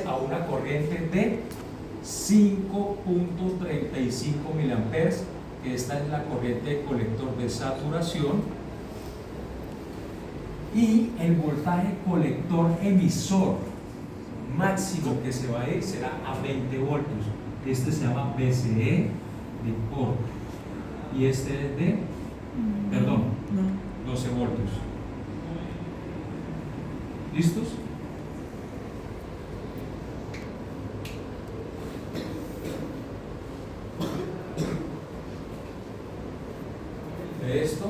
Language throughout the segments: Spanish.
a una corriente de 5.35 miliamperes, que esta es la corriente de colector de saturación, y el voltaje colector emisor máximo que se va a ir será a 20 voltios. Este se llama BCE de corte y este es de, perdón, 12 voltios. ¿Listos? De esto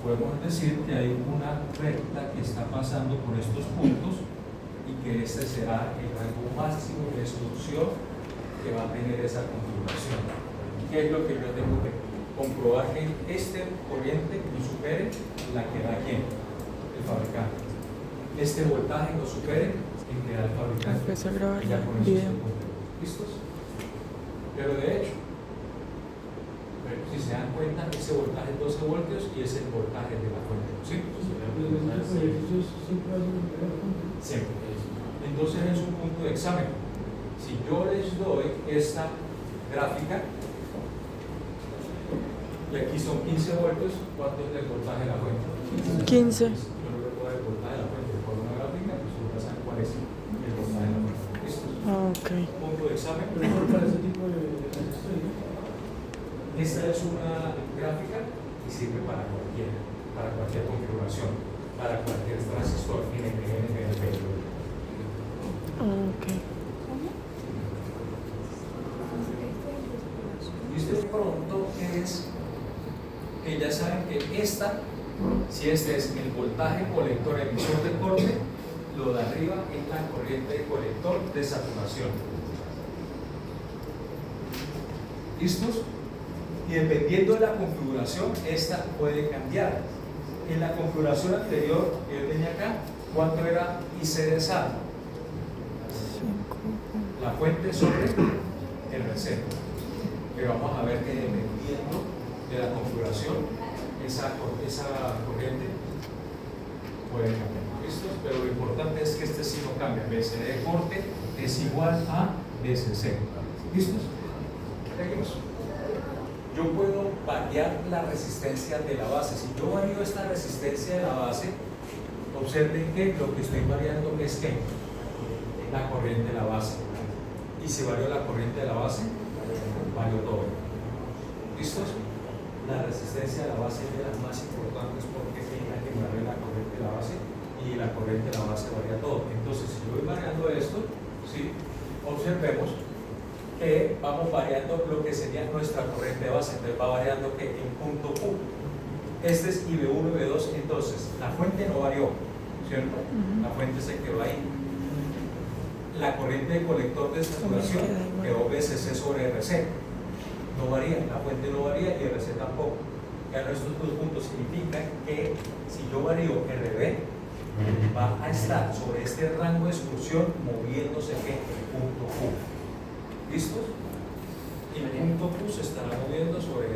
podemos decir que hay una recta que está pasando por estos puntos y que este será el rango máximo de destrucción que va a tener esa configuración. ¿Qué es lo que yo tengo que comprobar? Que este corriente no supere la que da quién, el fabricante. Este voltaje no supere el que da el fabricante. Empezó a grabar y ya con eso video. ¿Listos? Pero de hecho, si se dan cuenta, ese voltaje es 12 voltios y es el voltaje de la fuente. ¿Sí? Siempre. Entonces es un punto de examen. Si yo les doy esta gráfica, y aquí son 15 voltios, ¿cuánto es el voltaje de la fuente? 15. Yo no le puedo dar el voltaje de la fuente por una gráfica, pues uno ya sabe cuál es el voltaje de la fuente. ¿Listo? Ah, ok. Punto de examen. Esta es una gráfica y sirve para cualquier configuración, para cualquier transistor NPN, NPN. Ah, ok. Listo, de pronto es que ya saben que si este es el voltaje colector emisor de corte, lo de arriba es la corriente de colector de saturación. ¿Listos? Y dependiendo de la configuración, esta puede cambiar. En la configuración anterior que yo tenía acá, ¿cuánto era IC de sal? La fuente sobre el recero. Pero vamos a ver que dependiendo de la configuración, esa corriente puede cambiar. ¿Listos? Pero lo importante es que este sí no cambia. BCD de corte es igual a BCC. ¿Listos? Seguimos. Yo puedo variar la resistencia de la base. Si yo varío esta resistencia de la base, observen que lo que estoy variando es que la corriente de la base. Y si varío la corriente de la base, varío todo. ¿Listos? La resistencia de la base es de las más importantes porque es la que varía la corriente de la base y la corriente de la base varía todo. Entonces, si yo voy variando esto, ¿sí? Observemos que vamos variando lo que sería nuestra corriente de base. Entonces va variando que en punto Q. Este es IB1, IB2, entonces la fuente no varió, ¿cierto? La fuente se quedó ahí. La corriente de colector de saturación quedó BCC sobre RC. No varía, la fuente no varía y RC tampoco. Ya estos dos puntos significan que si yo varío RB, va a estar sobre este rango de exclusión moviéndose en punto Q. ¿Listos? Y el punto Q se estará moviendo sobre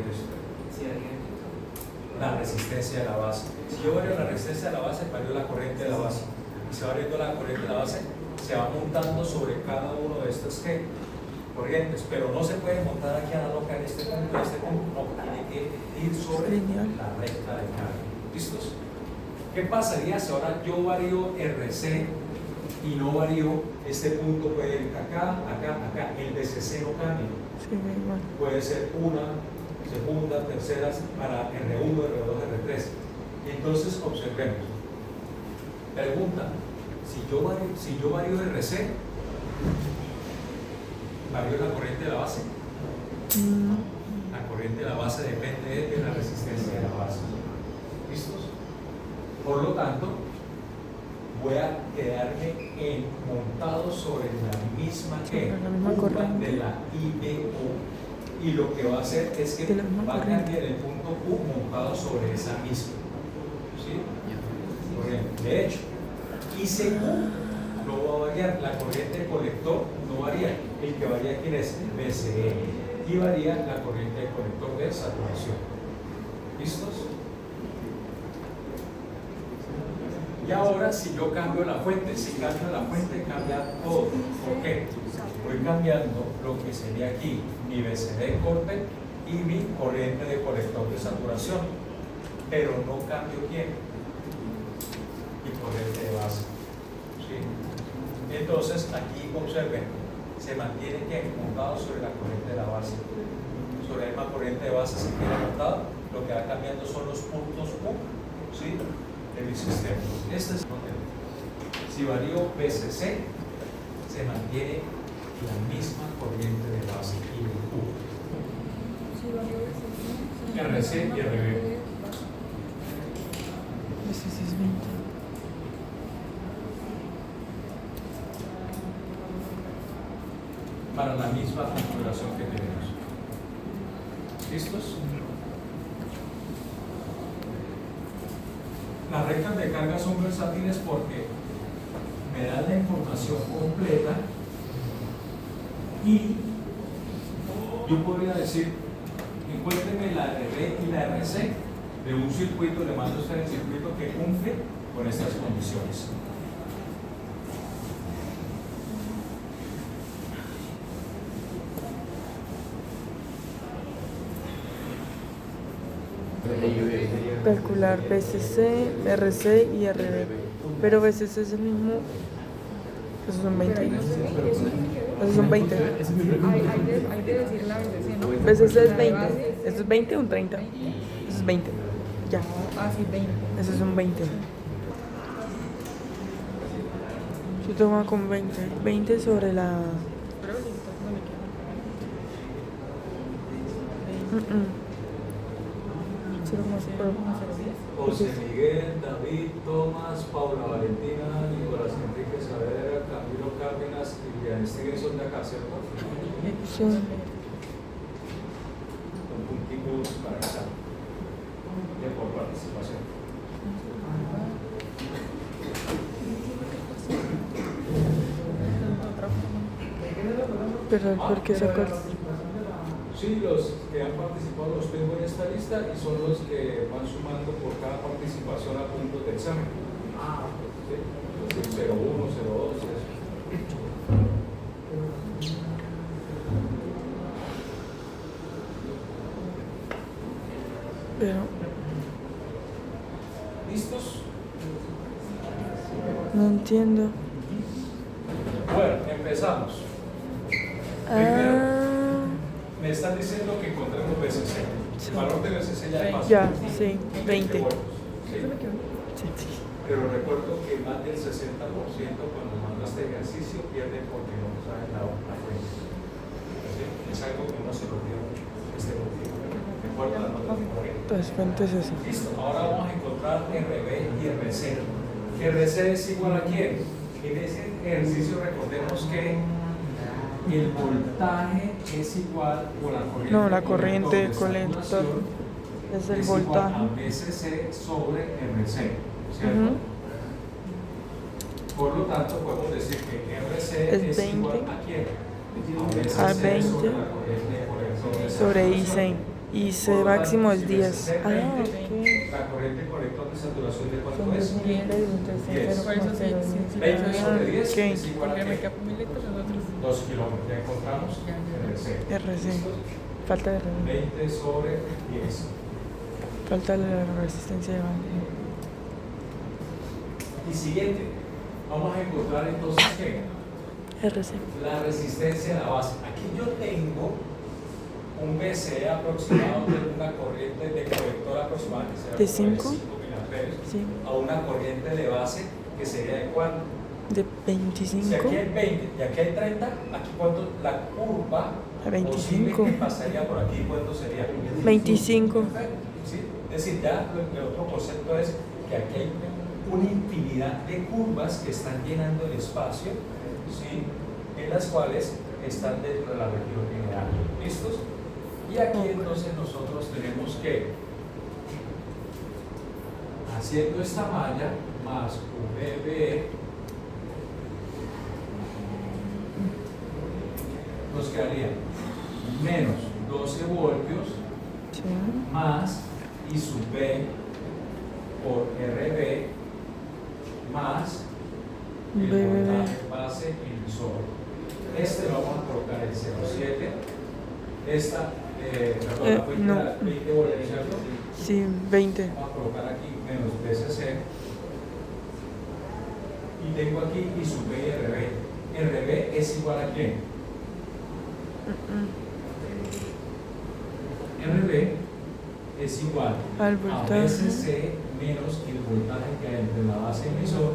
la resistencia de la base. Si yo varío la resistencia de la base, varío la corriente de la base. Y se va variando la corriente de la base, se va montando sobre cada uno de estos corrientes, pero no se puede montar aquí a la loca en este punto, no, tiene que ir sobre la recta de carga. ¿Listos? ¿Qué pasaría si ahora yo varío RC y no varío este punto? Puede ir acá, acá, el BCC no cambia. Sí, igual. Puede ser una, segunda, tercera, para R1, R2, R3. Entonces observemos. Pregunta, si yo varío RC, ¿varío la corriente de la base? No. La corriente de la base depende de la resistencia de la base. ¿Listos? Por lo tanto, voy a quedarme montado sobre la misma curva de la IBO, y lo que va a hacer es que va a cambiar el punto Q montado sobre esa misma. ¿Sí? Por ejemplo, de hecho, ICQ no va a variar, la corriente de colector no varía, el que varía ¿quién es? El BCE, y varía la corriente de colector de saturación. ¿Listos? Y ahora si yo cambio la fuente, cambia todo. ¿Por qué? Voy cambiando lo que sería aquí mi BCD corte y mi corriente de colector de saturación, pero no cambio quién, mi corriente de base. ¿Sí? Entonces aquí observen, se mantiene que montado sobre la corriente de la base. Sobre la misma corriente de base se queda montado, lo que va cambiando son los puntos U, ¿sí?, de mi sistema. Este es el modelo. Si varío BCC, se mantiene la misma corriente de base y de U. RC y RB. Ese sí es 20. Para la misma configuración que tenemos. ¿Listos? Las rectas de carga son versátiles porque me dan la información completa y yo podría decir, encuéntreme la RB y la RC de un circuito, le mando a usted el circuito que cumple con estas condiciones. Calcular BCC, RC y RB. Pero BCC es el mismo. Esos son 20. Esos son 20. Hay de decir la BCC, ¿no? BCC es 20. ¿Eso es 20 o un 30? Eso es 20. Ya. Ah, sí, 20. Eso es un 20. Yo tomo con 20. 20 sobre la. Pero sí, no me queda. Cero más por. José Miguel, David, Tomás, Paula Valentina, Nicolás Enrique Saavedra, Camilo Cárdenas y Lilian Stevenson de acá, ¿cierto? Sí. Con punticos para esa de por participación. Pero ¿por qué sacó? Sí, los que han participado los tengo en esta lista y son los que van sumando por cada participación a puntos de examen. ¿Sí? Los del 01, 02, eso. Pero ¿Listos? no entiendo. Bueno, empezamos. Primero, Ah, me están diciendo que encontremos BCC. Sí. El valor de BCC ya es fácil. ya, sí, 20. ¿Sí? Sí. Pero recuerdo que más del 60% cuando mando este ejercicio pierde porque no saben la fuente. ¿Sí? Es algo que uno se lo dio este motivo. Recuerda la nota de corriente. Entonces, ¿cuánto es eso? Listo, ahora vamos a encontrar RB y RC. RC es igual a quién. En ese ejercicio recordemos que el voltaje es igual o la corriente. No, la corriente de colector saturación es el igual voltaje. a BCC sobre RC, ¿cierto? Ujú. Por lo tanto, podemos decir que RC Es es 20. igual a quién? A BCC 20 sobre la corriente de colector de sobre saturación. IC. IC Por lo máximo tanto, es si 10. BCC Ah, 20, ok. la corriente colector de saturación de cuánto Son es? 10 entonces 10. Por eso sí, 20 sobre 10 Ok. es igual a Porque me ¿qué? queda por 1000 litros nosotros. 2 kilómetros. Ya encontramos Ya. RC. RC. Falta de 20 sobre 10. falta la resistencia de banda. Y siguiente, vamos a encontrar entonces ¿qué? RC. La resistencia a la base. Aquí yo tengo un BCE aproximado de una corriente de colector aproximada que será ¿De como 5? 5.000 amperios Sí. a una corriente de base que sería de cuánto. De Si 25 aquí hay 20 y aquí hay 30, aquí cuánto la curva a 25. posible que pasaría por aquí, ¿cuánto sería? 25. ¿Sí? Es decir, ya el otro concepto es que aquí hay una infinidad de curvas que están llenando el espacio, ¿sí?, en las cuales están dentro de la región general. ¿Listos? Y aquí entonces nosotros tenemos que, haciendo esta malla más VB, nos quedaría menos 12 voltios Sí. más I sub B por RB más el BBB. voltaje base emisor. Este lo vamos a colocar en 0,7. Esta, perdón, la fuente no. era 20 voltios, ¿cierto? Sí, 20. Vamos a colocar aquí menos BCC. Y tengo aquí I sub B y RB. RB es igual a ¿quién? RB es igual Al a voltaje BCC menos el voltaje que hay entre la base emisor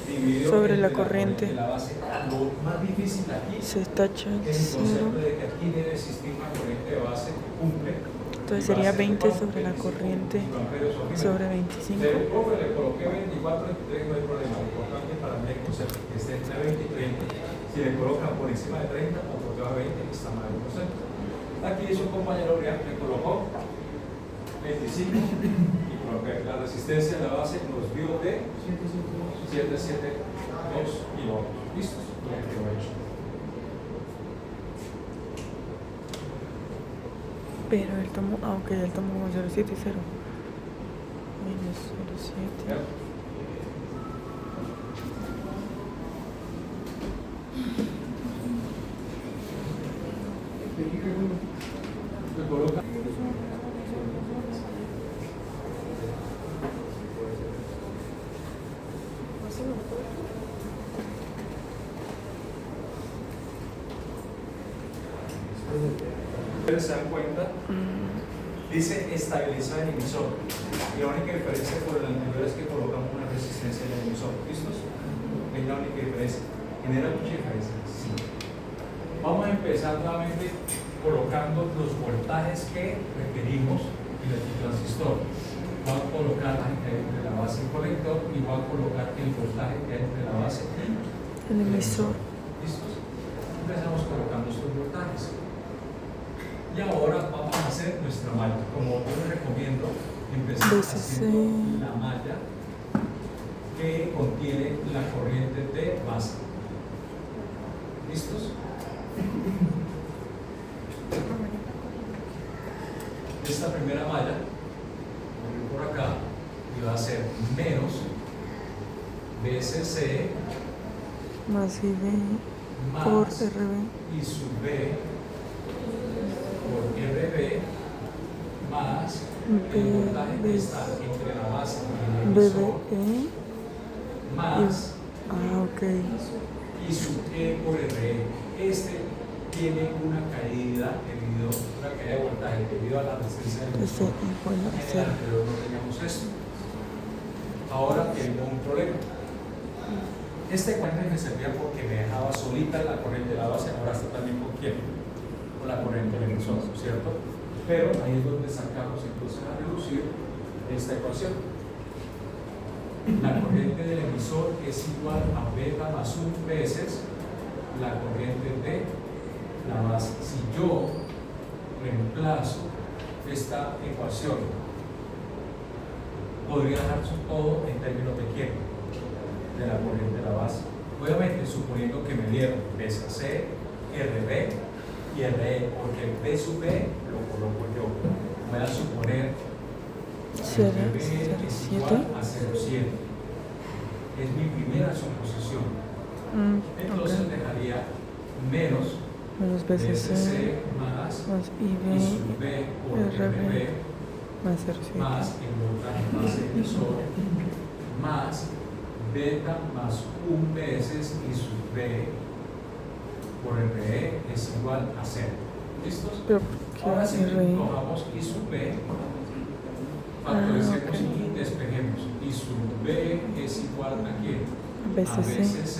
dividido sobre entre la corriente. De la base. Lo más difícil aquí Se tacha el es el concepto 0. de que aquí debe existir una corriente de base que cumple. Entonces sería 20 sobre la corriente sobre 25. Profe, le coloqué 24, 23, no hay problema. Lo importante para mí es el concepto que esté entre 20 y 30. Si le colocan por encima de 30 o por debajo de 20, está mal el concepto. Aquí su compañero Urián le colocó 25 y coloqué la resistencia de la base nos dio de 772 kilómetros. ¿Listos? Ya quedó hecho. Pero él tomó, ok, él tomó como 0,7 y 0. Menos 0,7. ¿Ya? Le coloca. Ustedes se dan cuenta, dice estabilizar el emisor. Y la única diferencia por el anterior es que colocamos una resistencia en el emisor. ¿Listos? Es la única diferencia. ¿Genera mucha diferencia? Sí. Vamos a empezar nuevamente colocando los voltajes que requerimos en el transistor. Voy a colocar entre la base y el colector y voy a colocar el voltaje que hay entre la base y El emisor. ¿Listos? Empezamos colocando estos voltajes. Y ahora vamos a hacer nuestra malla. Como yo les recomiendo, empezar haciendo la malla que contiene la corriente de base. ¿Listos? Esta primera malla, voy por acá, y va a ser menos BCC Más IB más por RB. I sub B por RB más el voltaje que está entre la base y el emisor BBE. más Ok. I sub E por RE. Este tiene una caída de voltaje debido a la resistencia del Ese emisor. igual a En el 0. anterior no teníamos esto. Ahora tengo un problema. Este cuento me servía porque me dejaba solita la corriente de la base. Ahora está también con quién, con la corriente del emisor, ¿cierto? Pero ahí es donde sacamos entonces a reducir esta ecuación. La corriente del emisor es igual a beta más 1 veces la corriente de la base. Si yo reemplazo esta ecuación, podría dejar todo en términos de quién, de la corriente de la base. Obviamente, suponiendo que me dieron BCC, RB y RE, porque el B sub B lo coloco yo. Voy a suponer que el RB es igual a 0,7. Es mi primera suposición. Entonces dejaría menos BCC más I sub B por RB más 0,7. más el voltaje base emisor más beta más 1 veces I sub B por RE es igual a 0. ¿Listos? Pero Ahora ¿qué si RE? cojamos I sub B, factoricemos ok. y despejemos. I sub B es igual a ¿quién? A BCC BCC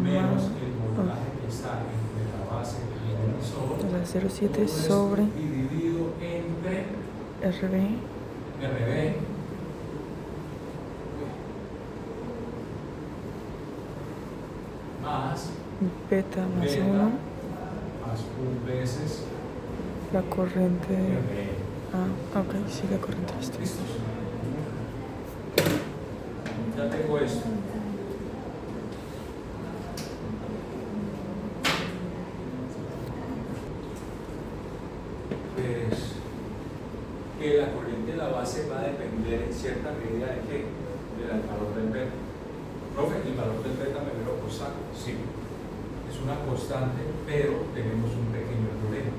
menos el voltaje que está entre la base y el emisor. la 0,7 Todo esto sobre dividido entre RB RB más beta más beta 1 más 1 veces la corriente. RB. Ah, ok, sí, la corriente. Listo. ¿Listos? Ya tengo esto. Pues que la corriente de la base va a depender en cierta medida de qué, del valor del B. Profe, ¿el valor del beta me veo constante? Sí, es una constante, pero tenemos un pequeño problema.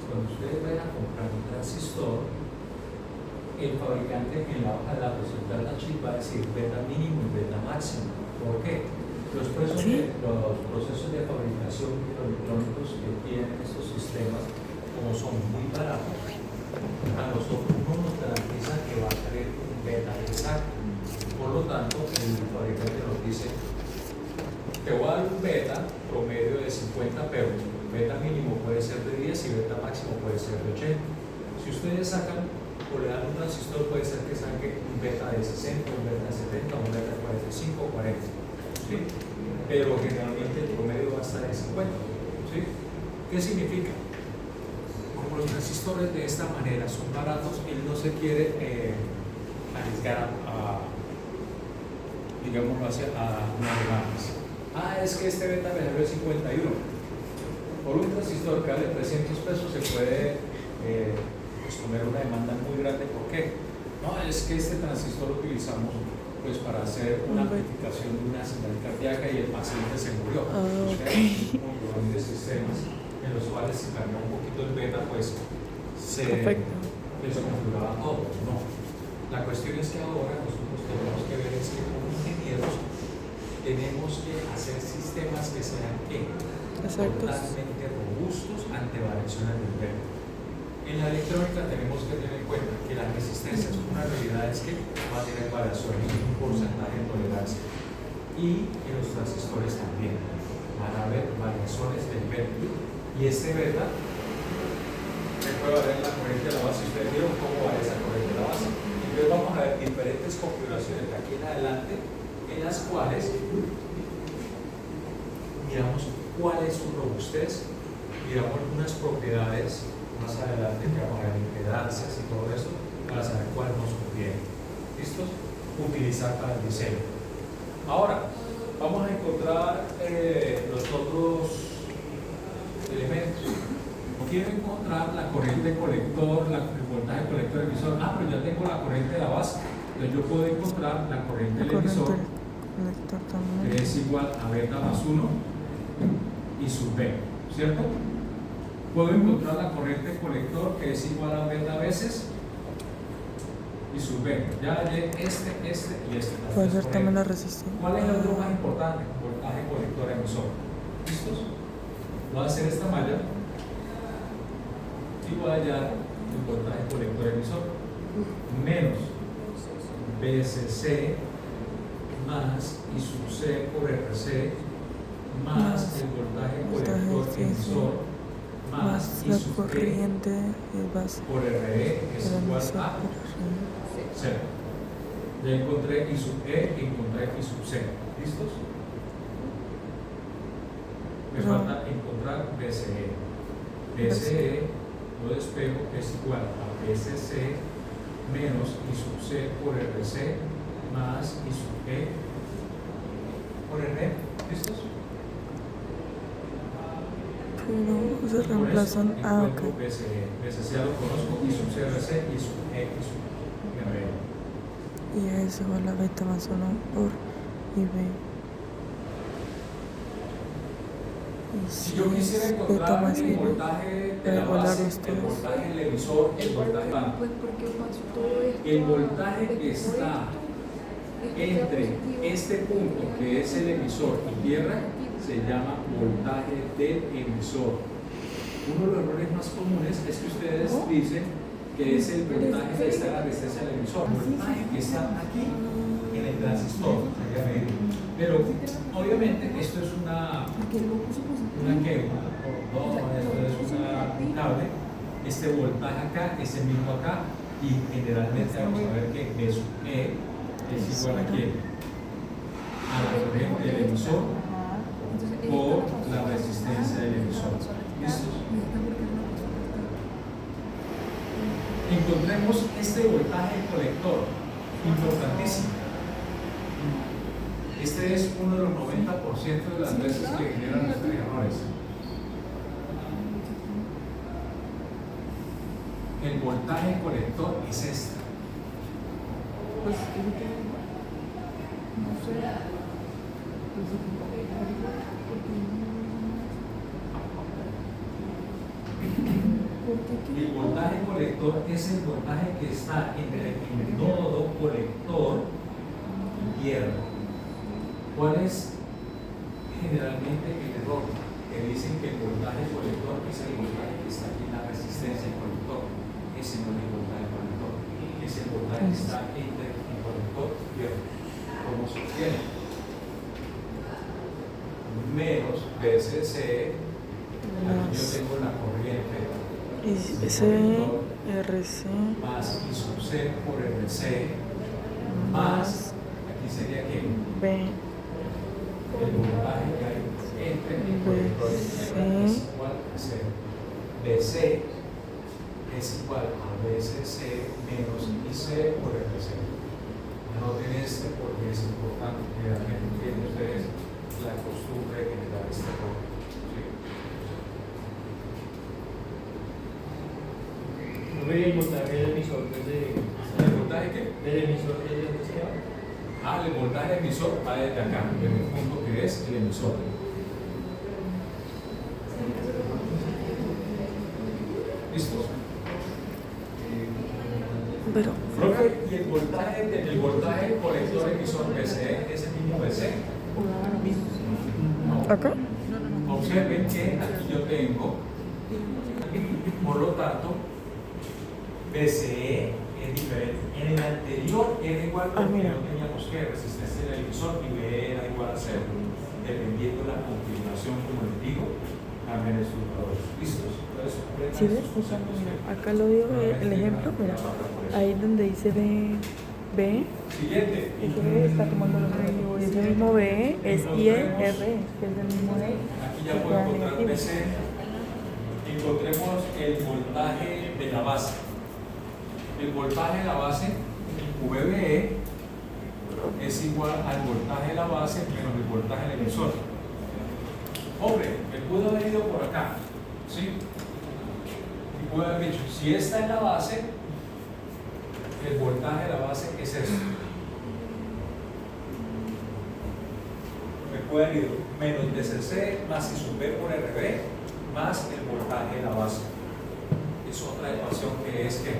Cuando ustedes vayan a comprar un transistor, el fabricante en la hoja de datos del data sheet va a decir beta mínimo y beta máximo. ¿Por qué? Los procesos de fabricación electrónicos que tienen estos sistemas, como son muy baratos, a nosotros no nos garantiza que va a tener un beta exacto. Por lo tanto, el fabricante nos dice, te voy a dar un beta promedio de 50, pero beta mínimo puede ser de 10 y beta máximo puede ser de 80. Si ustedes sacan o le dan un transistor, puede ser que saque un beta de 60, un beta de 70, un beta de 45 o 40. ¿Sí? Pero generalmente el promedio va a estar en 50. ¿Sí? ¿Qué significa? Como los transistores de esta manera son baratos, él no se quiere arriesgar digámoslo así, a navegantes. Es que este beta me salió de 51. Por un transistor que vale 300 pesos se puede poner una demanda muy grande. ¿Por qué? No, es que este transistor lo utilizamos pues para hacer una amplificación de una señal cardíaca y el paciente se murió. Hay un montón de sistemas en los cuales si cambia un poquito el beta, pues se desconfiguraba todo. No. La cuestión es que ahora nosotros tenemos que ver es que como ingenieros tenemos que hacer sistemas que sean totalmente robustos ante variaciones del beta. En la electrónica tenemos que tener en cuenta que las resistencias, una realidad es que va a tener variaciones, un porcentaje de tolerancia. Y en los transistores también van a haber variaciones del beta. Y este beta se puede variar en la corriente de la base. Ustedes vieron cómo va esa corriente de la base. Entonces vamos a ver diferentes configuraciones de aquí en adelante en las cuales miramos cuál es su robustez, miramos algunas propiedades más adelante que vamos a ver impedancias y todo eso para saber cuál nos conviene. ¿Listos? Utilizar para el diseño. Ahora, vamos a encontrar los otros elementos. Quiero encontrar la corriente colector, el voltaje colector emisor. Pero ya tengo la corriente de la base. Entonces yo puedo encontrar la corriente del emisor, que es igual a beta más 1 y sub B, ¿cierto? Puedo encontrar la corriente colector, que es igual a beta veces y sub B. Ya hallé este y este. Puede ser también la resistencia. ¿Cuál es el otro más importante? Voltaje colector emisor. ¿Listos? Voy a hacer esta malla y voy a hallar el voltaje colector emisor menos BCC más I sub C por RC más el voltaje colector emisor más I la sub corriente base por RE es igual a 0. Ya encontré I sub E y encontré I sub C. ¿Listos? Me falta encontrar BCE. BCE lo despejo es igual a BCC menos I sub C por RC más I sub E por RE. ¿Listos? Pero se reemplazan. Ok. BCE. BCC ya lo conozco, I sub C RC, I sub E, I sub RE. Y a eso va la beta más 1 por IB. Si yo quisiera encontrar el voltaje de la base, el voltaje del emisor, el voltaje el voltaje que está entre este punto que es el emisor y tierra se llama voltaje del emisor. Uno de los errores más comunes es que ustedes dicen que es el voltaje que está en la resistencia del emisor, el voltaje que está aquí en el transistor, pero obviamente esto es una cable, esto es un cable. Este voltaje acá es el mismo acá y generalmente vamos a ver que B sub E es igual a ¿quién? A la corriente del emisor por la resistencia del emisor. ¿Listos? Encontremos este voltaje colector, importantísimo. Este es uno de los 90% de las veces que generan los errores. El voltaje colector es este. El voltaje colector es el voltaje que está en el nodo colector izquierdo. ¿Cuál es generalmente el error? Que dicen que el voltaje colector es el voltaje que está aquí en la resistencia del colector. Ese no es el voltaje colector. Es el voltaje que está entre el colector izquierdo. ¿Cómo se obtiene? Menos VCC. Aquí yo tengo la corriente. IC, RC, más I sub C por RC, más, aquí sería que B, el voltaje que hay entre el colector es igual a 0. BC es igual a BCC menos IC por RC. Anoten este porque es importante que entiendan ustedes la costumbre de generar este error. El voltaje del emisor desde ¿El voltaje qué? del emisor desde donde se va. El voltaje emisor va desde acá, desde el punto que es el emisor. ¿Listos? pero Profe, ¿y el voltaje del colector emisor BCE es el mismo BC? No. acá, Observen que aquí yo tengo, por lo tanto, BCE es diferente. En el anterior era igual porque mira. no teníamos que resistencia del emisor y B era igual a 0. Dependiendo de la configuración, como les digo, cambian el estructurador. ¿Listos? Entonces, ¿sí ves? Mira, acá lo dio el ejemplo, mira, ahí donde dice B, Siguiente. ese B está tomando los negativos, y ese mismo B es IR, que es el mismo D, Aquí ya puedo encontrar BC. Encontremos el voltaje de la base. El voltaje de la base, VBE, es igual al voltaje de la base menos el voltaje del emisor. Hombre, me pudo haber ido por acá, ¿sí? Y puedo haber dicho, si esta es la base, el voltaje de la base es esto. Me puede haber ido menos DCC más I sub B por RB más el voltaje de la base. Es otra ecuación que es que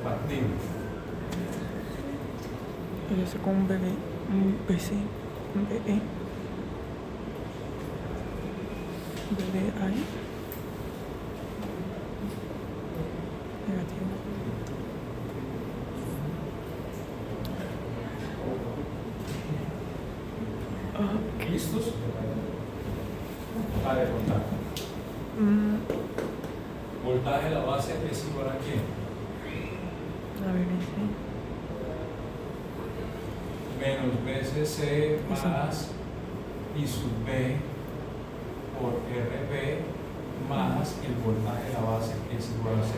factible. y eso con un BB, un BC, un BE, BB ahí, negativo. ¿Listos? Para contar. Voltaje de la base es igual a quién? A ver, ese. Menos BCC más I sub B por RB más el voltaje de la base que es igual a 0.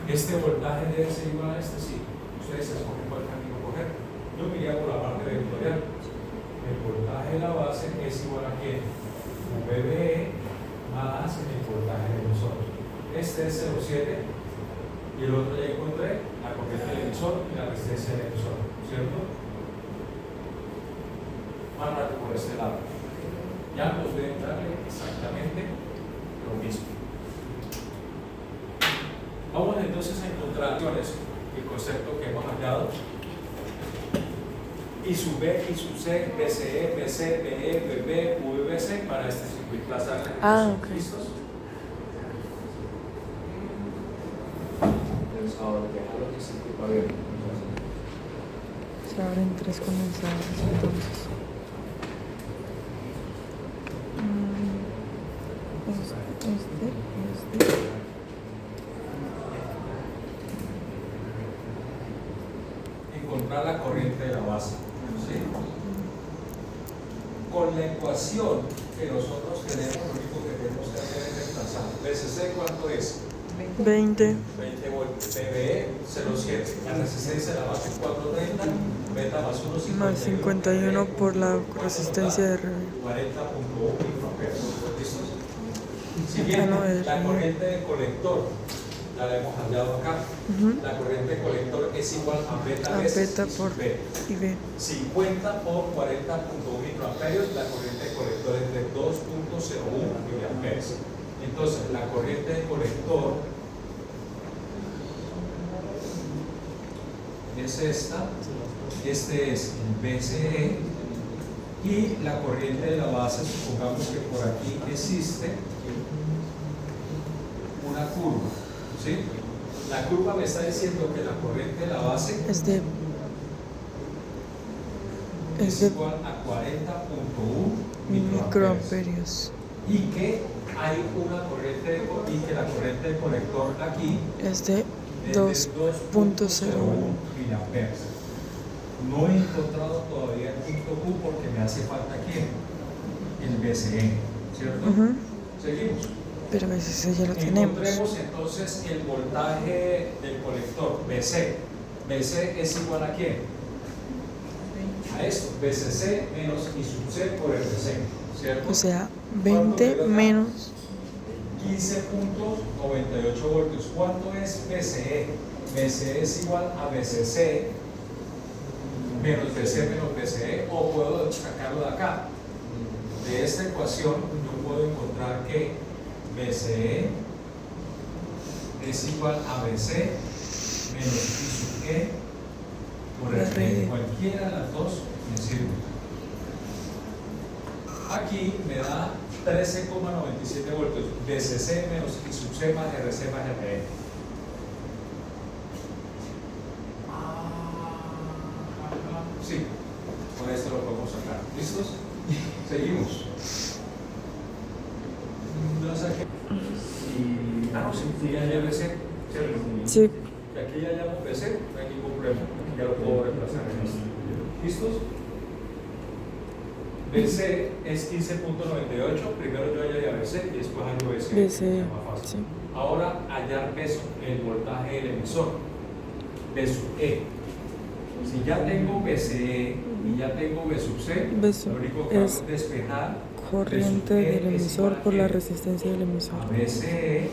Este voltaje debe ser igual a este, sí. Ustedes escogen cuál camino coger. Yo me iría por la parte vectorial. El voltaje de la base es igual a que VB más el voltaje del emisor. Este es 0,7 y el otro ya encontré la corriente del emisor y la resistencia del emisor, ¿cierto? Más rápido por este lado. Ya nos deben darle exactamente lo mismo. Vamos entonces a encontrar el concepto que hemos hallado. I sub B, I sub C, BCE, BC, BE, BB, VBC para este circuito. Ok. ¿Listos? Se abren 3 condensadores entonces. Este. Encontrar la corriente de la base. ¿Sí? Con la ecuación que nosotros tenemos, lo único que tenemos que hacer es reemplazar. BCC, ¿cuánto es? 20. 20 voltios. PBE 0,7. La resistencia de la base 430. Beta más 1, Más 51 por la resistencia de RB. 40.1 microamperes. ¿Listos? Siguiente, no es la corriente del colector. ya la hemos hallado acá. La corriente colector es igual a beta A veces beta I por sub B. y B. 50 por 40.1 microamperios, la corriente colector es de 2.01 miliamperes. Entonces, la corriente colector es esta, este es el BCE, y la corriente de la base, supongamos que por aquí existe una curva, ¿sí? La curva me está diciendo que la corriente de la base Es de es igual a 40.1 microamperios. microamperios. Y que hay una corriente y que la corriente de colector aquí Es de es de 2.01. miliamperes. No he encontrado todavía el punto Q porque me hace falta ¿quién? El BCE, ¿cierto? Seguimos. Pero a veces ya lo tenemos. Encontremos entonces el voltaje del colector, BC. BC es igual a ¿quién? A esto, BCC menos I sub C por el BC, ¿cierto? O sea, 20 menos 15.98 voltios. ¿Cuánto es BCE? BCE es igual a BCC menos BC menos BCE, o puedo sacarlo de acá. De esta ecuación yo puedo encontrar que BCE es igual a BC menos I sub E por el RE. Cualquiera de las dos me sirve. Aquí me da 13,97 voltios. BCC menos I sub C más RC más RE. Sí, con esto lo podemos sacar. ¿Listos? Seguimos. No saqué. No, sí, ya hay BC. sí. Y aquí ya llamo BC, no hay ningún problema. Ya lo puedo reemplazar en esto. ¿Listos? BC es 15.98. Primero yo hallo a BC y después hallo BC. BC, Más fácil. sí. Ahora hallar peso, el voltaje del emisor. B sub E. Si ya tengo BCE y ya tengo B sub C, B sub lo único que hago es es despejar corriente B sub E del es emisor igual por a la ¿qué? resistencia del emisor. A BCE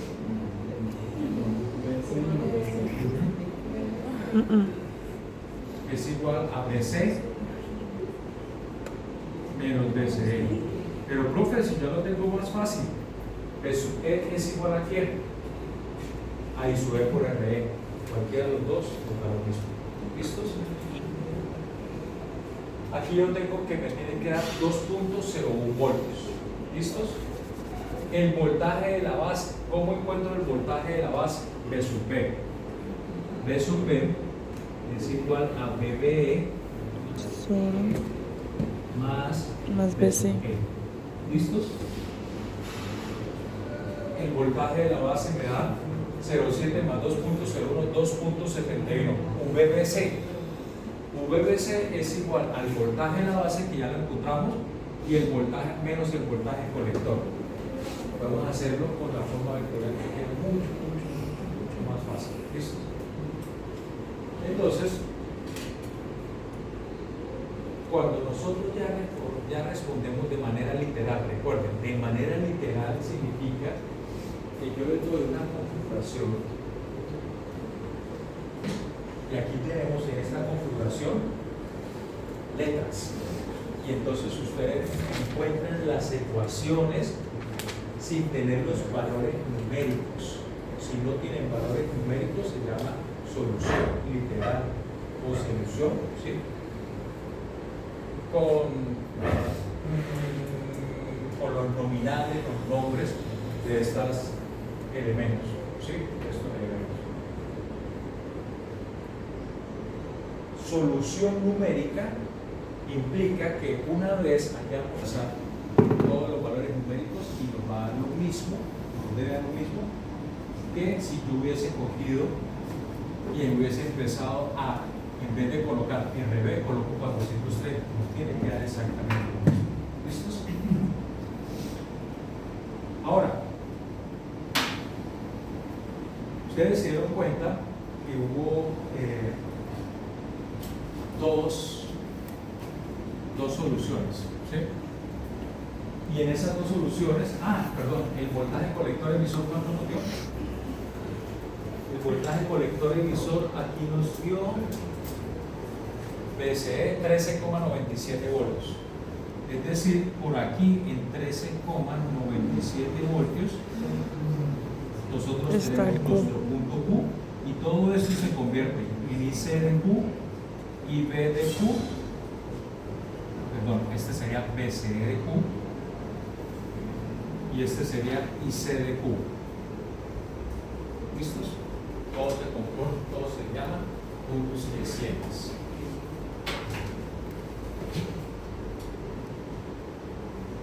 es igual a BC menos BCE. Pero profe, si yo lo tengo más fácil, B sub E es igual a ¿quién? A I sub E por RE. Cualquiera de los dos nos da lo mismo. ¿Listos? Aquí yo tengo que me tienen que dar 2.01 voltios. ¿Listos? El voltaje de la base. ¿Cómo encuentro el voltaje de la base? B sub B. B sub B es igual a BBE Son más B sub BC. E. ¿Listos? El voltaje de la base me da 0,7 más 2.01, 2.71. VBC. VBC es igual al voltaje de la base, que ya lo encontramos, y el voltaje menos el voltaje colector. Vamos a hacerlo con la forma vectorial, que queda mucho más fácil. ¿Listo? Entonces, cuando nosotros ya respondemos de manera literal, recuerden, de manera literal significa que yo les doy una configuración, y aquí tenemos en esta configuración letras, y entonces ustedes encuentran las ecuaciones sin tener los valores numéricos. Si no tienen valores numéricos se llama solución literal o solución, ¿sí? Con los nominales, los nombres de estos elementos, ¿sí? Estos elementos. Solución numérica implica que una vez hayamos pasado todos los valores numéricos y nos va a dar lo mismo, nos debe dar lo mismo que si yo hubiese cogido y hubiese empezado a, en vez de colocar en revés, coloco 430, nos tiene que dar exactamente lo mismo. ¿Listos? Ahora, ustedes se dieron cuenta que hubo dos soluciones, ¿sí? Y en esas dos soluciones, el voltaje colector emisor, ¿cuánto nos dio? voltaje colector emisor aquí nos dio BCE 13,97 voltios. Es decir, por aquí en 13,97 voltios nosotros está tenemos nuestro punto Q y todo esto se convierte en IC de Q y B de Q. Perdón, este sería BCE de Q y este sería IC de Q. ¿Listos? Todo se compone, todo se llama puntos crecientes.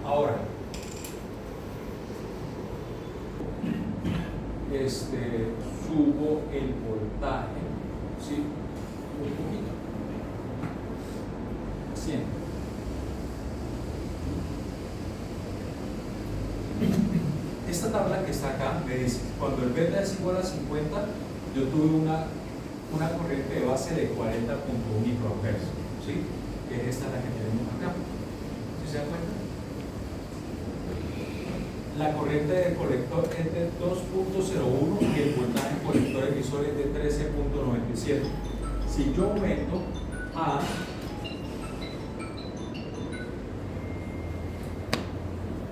Ahora, subo el voltaje, ¿sí? Un poquito. 100. Esta tabla que está acá me dice, cuando el beta es igual a 50, yo tuve una corriente de base de 40.1 microamperes, ¿sí? Que es esta la que tenemos acá. ¿Sí se dan cuenta? La corriente del colector es de 2.01 y el voltaje colector emisor es de 13.97. Si yo aumento a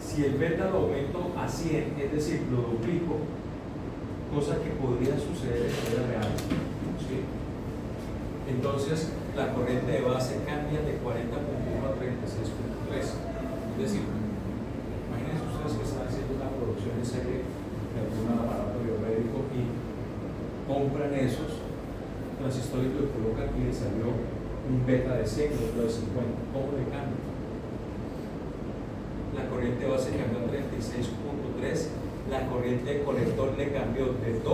si el beta lo aumento a 100, es decir, lo duplico, cosa que podría suceder en la vida real, ¿sí? Entonces la corriente de base cambia de 40.1 a 36.3. Es decir, imagínense ustedes que están haciendo una producción en serie de algún aparato biomédico y compran esos transistores y lo colocan y les salió un beta de 100 y otro de 50. ¿Cómo le cambia? La corriente de base cambió a 36.3, la corriente de colector le cambió de 2,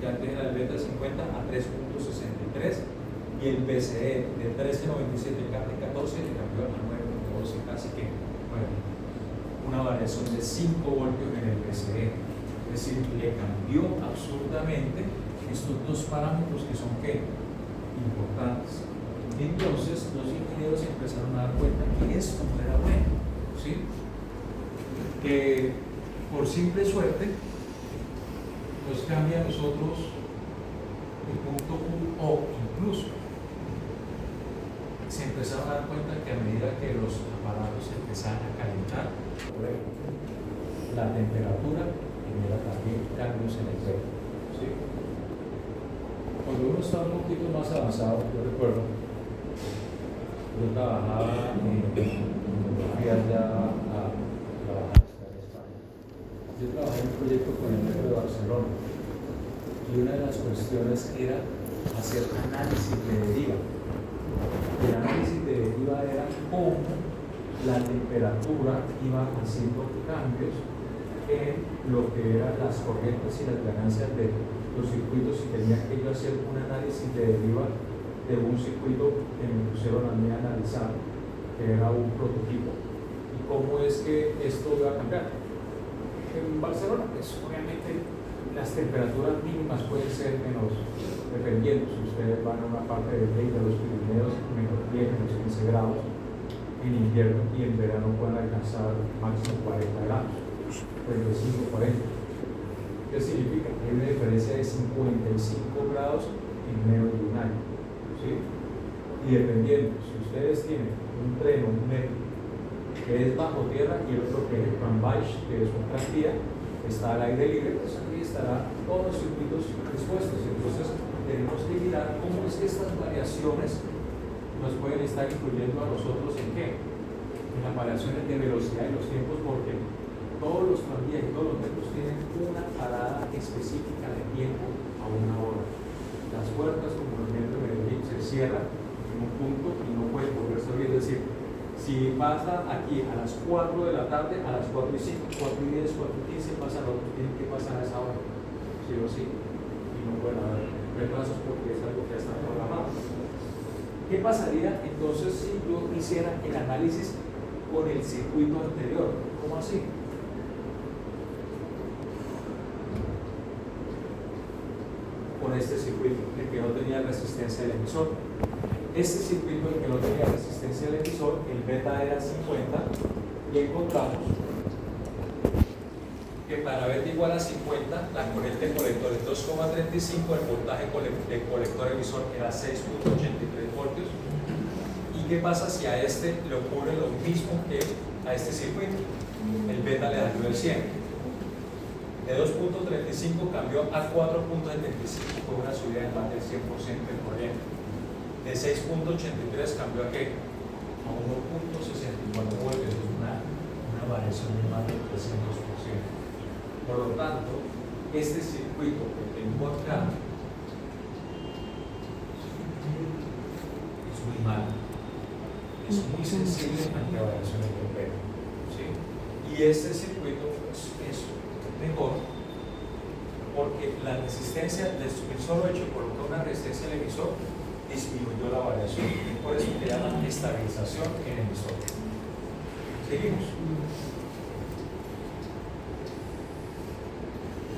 que antes era el beta 50, a 3.63, y el BCE de 13.97 casi 14 le cambió a 9.12, casi que, bueno, una variación de 5 voltios en el BCE. Es decir, le cambió absurdamente estos dos parámetros que son ¿qué? Importantes. Entonces los ingenieros empezaron a dar cuenta que esto no era bueno, ¿sí? Que por simple suerte nos cambia a nosotros el punto Q, o incluso se empezaron a dar cuenta que a medida que los aparatos empezaban a calentar, la temperatura genera también cambios en el beta, ¿sí? Cuando uno está un poquito más avanzado, yo recuerdo, yo trabajaba fui allá a trabajar en España. Yo trabajé en un proyecto con el Metro de Barcelona y una de las cuestiones era hacer análisis de deriva. El análisis de deriva era cómo la temperatura iba haciendo cambios en lo que eran las corrientes y las ganancias de los circuitos, y tenía que yo hacer un análisis de deriva de un circuito que me pusieron a mí a analizar, que era un prototipo. ¿Y cómo es que esto iba a cambiar? En Barcelona, pues obviamente las temperaturas mínimas pueden ser menos, dependiendo. Si ustedes van a una parte del de los Pirineos, menos 10, menos 15 grados en invierno, y en verano pueden alcanzar máximo 40 grados, 35, 40. ¿Qué significa? Hay una diferencia de 55 grados en menos de un año, ¿sí? Y dependiendo, si ustedes tienen un tren o un metro que es bajo tierra y el otro que es el tramway, que es un tranvía, está al aire libre, pues aquí estará todos los circuitos dispuestos. Entonces tenemos que mirar cómo es que estas variaciones nos pueden estar influyendo a nosotros en qué, en las variaciones de velocidad y los tiempos, porque todos los tranvías y todos los metros tienen una parada específica de tiempo a una hora. Las puertas, como el metro de Medellín, se cierran en un punto y no pueden volverse a abrir. Es decir, si pasa aquí a las 4 de la tarde, a las 4 y 5, 4 y 10, 4 y 15 pasa lo que tienen que pasar a esa hora, sí o sí, y no pueden haber retrasos porque es algo que ya está programado. ¿Qué pasaría entonces si yo hiciera el análisis con el circuito anterior? ¿Cómo así? Con este circuito, el que no tenía resistencia al emisor. Este circuito, el que no tenía resistencia al emisor, el beta era 50, y encontramos que para V igual a 50, la corriente de colector es 2,35, el voltaje de colector emisor era 6,83 voltios. ¿Y qué pasa si a este le ocurre lo mismo que a este circuito? El beta le dañó el 100. De 2,35 cambió a 4,75, fue una subida de más del 100% del corriente. De 6,83 cambió a qué? A 1,64 voltios, es una variación de más del 300%. Por lo tanto, este circuito que tengo acá es muy malo, es muy sensible ante variaciones de beta, ¿sí? Y este circuito pues, es mejor porque la resistencia, el solo hecho de colocar una resistencia al emisor disminuyó la variación, y por eso le llaman estabilización en el emisor. Seguimos.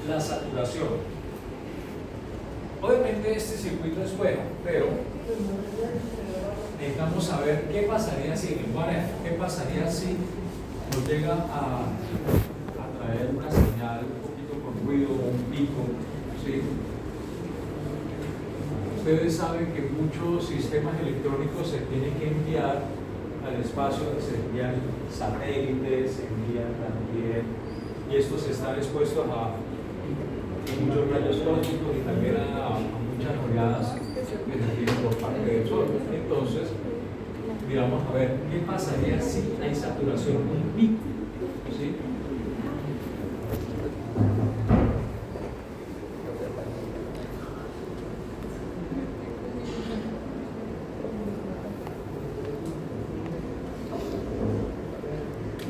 La saturación. Obviamente este circuito es bueno, pero necesitamos saber qué pasaría si nos llega a traer una señal un poquito con ruido, un pico, ¿sí? Ustedes saben que muchos sistemas electrónicos se tienen que enviar al espacio, se envían satélites, se envían también, y estos están expuestos a muchos rayos cósmicos y también a muchas oleadas que se tienen por parte del Sol. Entonces, miramos a ver qué pasaría si hay saturación, un pico, ¿sí?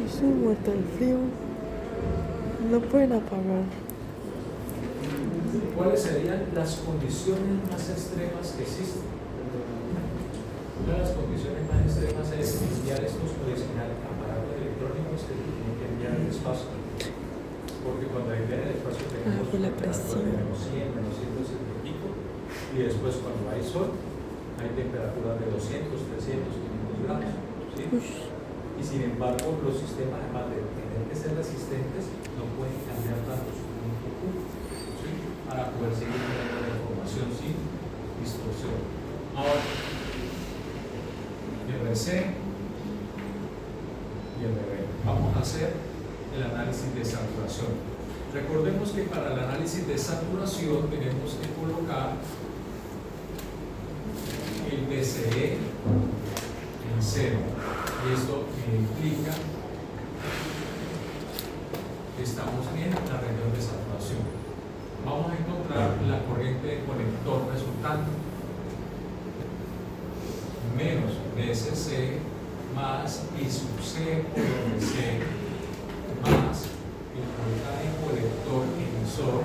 Estoy muerta del frío. No pueden apagar. ¿Cuáles serían las condiciones más extremas que existen? Una de las condiciones más extremas es enviar estos aparatos electrónicos que tienen que enviar al espacio. Porque cuando envían al espacio tenemos la presión. menos 100, menos 170 y pico, y después cuando hay sol hay temperaturas de 200, 300, 500 grados. ¿Sí? Y sin embargo los sistemas, además de tener que ser resistentes, no pueden cambiar tanto su punto Q, ¿sí? Para poder seguir teniendo la información sin distorsión. Ahora, RC y RB. Vamos a hacer el análisis de saturación. Recordemos que para el análisis de saturación tenemos que colocar el DCE en 0. Y esto implica que estamos en la región de saturación. Vamos a encontrar la corriente de colector resultante menos BSC más I sub C por MC más el voltaje colector emisor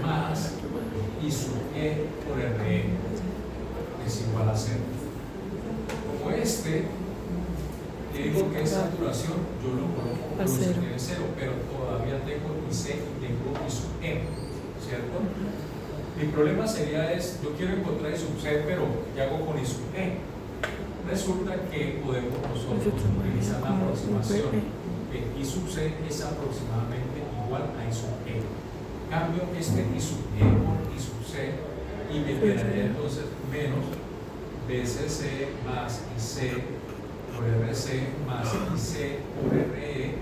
más I sub E por RE es igual a 0. Como este, le digo que es saturación, yo lo coloco a 0, en 0, pero todavía tengo IC y tengo I sub E, ¿cierto? Mi problema sería yo quiero encontrar I sub C, pero ¿qué hago con I sub E? Resulta que podemos nosotros utilizar la aproximación que I sub C es aproximadamente igual a I sub E. Cambio este I sub E por I sub C y me quedaría entonces menos BSC más IC por RC más IC por RE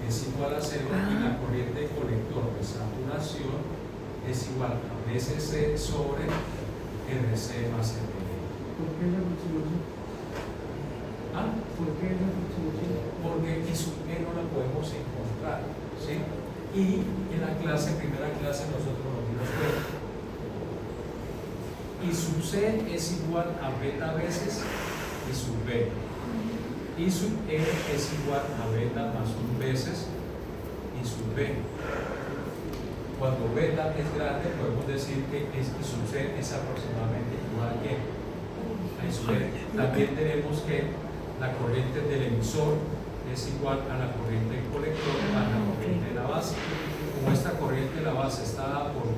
es igual a 0 y la corriente de colector de saturación es igual a BSC sobre RC más RE. ¿Por qué la aproximación? ¿Ah? ¿Por qué la aproximación? Porque I sub E no la podemos encontrar, ¿sí? Y en la primera clase nosotros nos dimos cuenta. I sub C es igual a beta veces I sub B. I sub E es igual a beta más 1 veces I sub B. Cuando beta es grande, podemos decir que I sub C es aproximadamente igual a I sub E. También tenemos que la corriente del emisor es igual a la corriente del colector más la corriente de la base. Como esta corriente de la base está dada por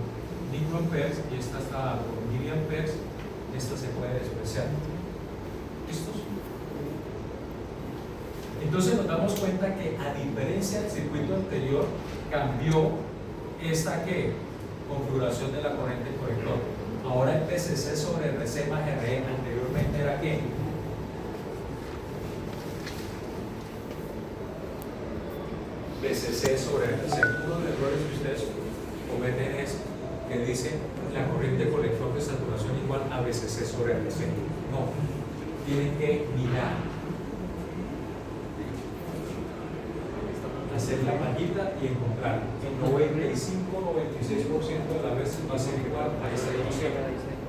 microamperes y esta está dada por miliamperes, esta se puede despreciar. ¿Listos? Entonces nos damos cuenta que a diferencia del circuito anterior, cambió esta configuración de la corriente colector. Ahora el PCC sobre RC más RE anteriormente era ¿qué? PCC sobre RC. Uno de los errores que ustedes cometen es que dice la corriente colector de saturación igual a BCC sobre RC. No, tienen que mirar, hacer la mallita y encontrar el 95 o 96% de las veces va a ser igual a esa ecuación,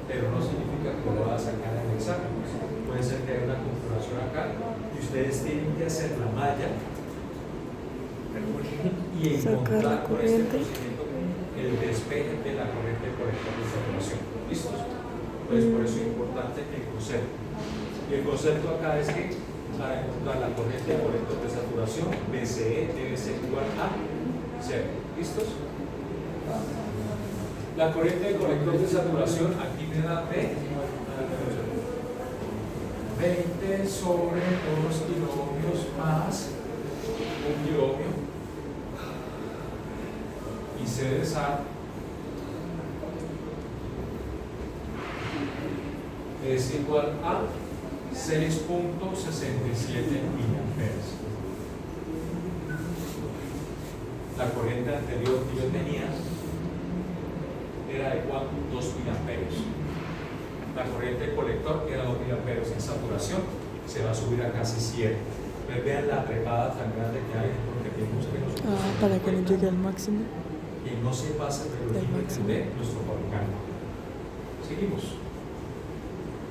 pero no significa que lo va a sacar en el examen. Puede ser que haya una configuración acá y ustedes tienen que hacer la malla y encontrar con este procedimiento el despeje de la corriente colector de saturación. ¿Listos? Entonces por eso es importante el concepto. Y el concepto acá es que para encontrar la corriente colector de saturación, BCE debe ser igual a 0. ¿Listos? La corriente de colector de saturación aquí me da 20 sobre 2 kiloohmios más 1 kiloohmio y C de SAT es igual a 6.67 miliamperes. La corriente anterior que yo tenía era de 2 miliamperes. La corriente de colector era 2 miliamperes. En saturación se va a subir a casi 7. Pues vean la trepada tan grande que hay, porque tenemos que nosotros para que no llegue al máximo. y no se pase el máximo de nuestro fabricante. Seguimos.